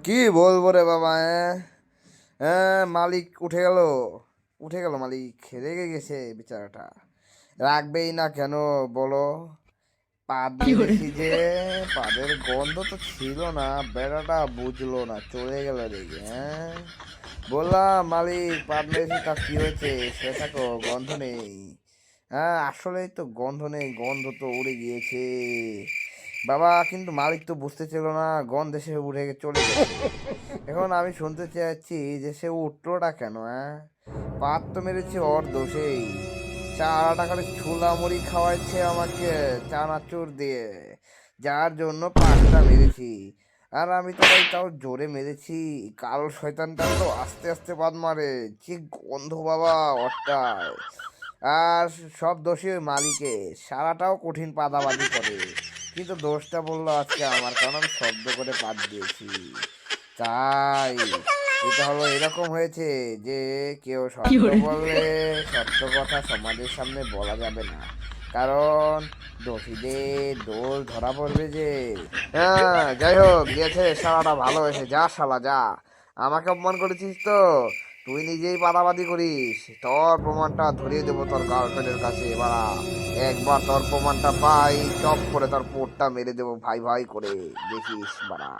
কি বলবো রে বাবা? হ্যাঁ, মালিক উঠে গেল মালিক, রেগে গেছে বেচারাটা। রাখবেই না কেন বলো? পাদ মেরেছি যে, পাদের গন্ধ তো ছিল না, বেড়াটা বুঝলো না, চলে গেল রেগে। হ্যাঁ, বললাম মালিক পাদ মেরেছি, তা কি হয়েছে? শুয়ে থাকো, গন্ধ নেই। হ্যাঁ, আসলেই তো গন্ধ নেই, গন্ধ তো উড়ে গিয়েছে বাবা। কিন্তু মালিক তো বুঝতে ছিল না, গন্ধে সে উড়ে চলে গেছে। এখন আমি শুনতে চাচ্ছি যে সে উঠলোটা কেন? হ্যাঁ, পাত তো মেরেছি ওর দোষেই। চারাটা খালি ছোলা মুড়ি খাওয়াইছে আমাকে, চানাচুর দিয়ে, যার জন্য পাতটা মেরেছি। আর আমি তো ভাই তাও জোরে মেরেছি। কাল শয়তানটা তো আস্তে আস্তে পাদ মারে, যে গন্ধ বাবা ওরটায়। আর সব দোষী ওই মালিকের, সারাটাও কঠিন পাদাবাদি করে। কিন্তু দোষটা বললো আজকে আমার, কারণ আমি শব্দ করে পাদ দিয়েছি। তাই এটা হলো এরকম হয়েছে যে কেউ সত্য বললে সত্য কথা সমাজের সামনে বলা যাবে না, কারণ দোষীদের দোষ ধরা পড়বে যে। হ্যাঁ, যাই হোক, গেছে শালাটা, ভালো হয়েছে। যা শালা যা, আমাকে অপমান করেছিস তো, তুই নিজেই বাদাবাদি করিস। তোর প্রমাণটা ধরিয়ে দেবো তোর গার্লফ্রেন্ডের কাছে। বাড়া, একবার তোর প্রমাণটা পাই, চপ করে তোর পোটটা মেরে দেবো ভাই ভাই করে, দেখিস বাড়া।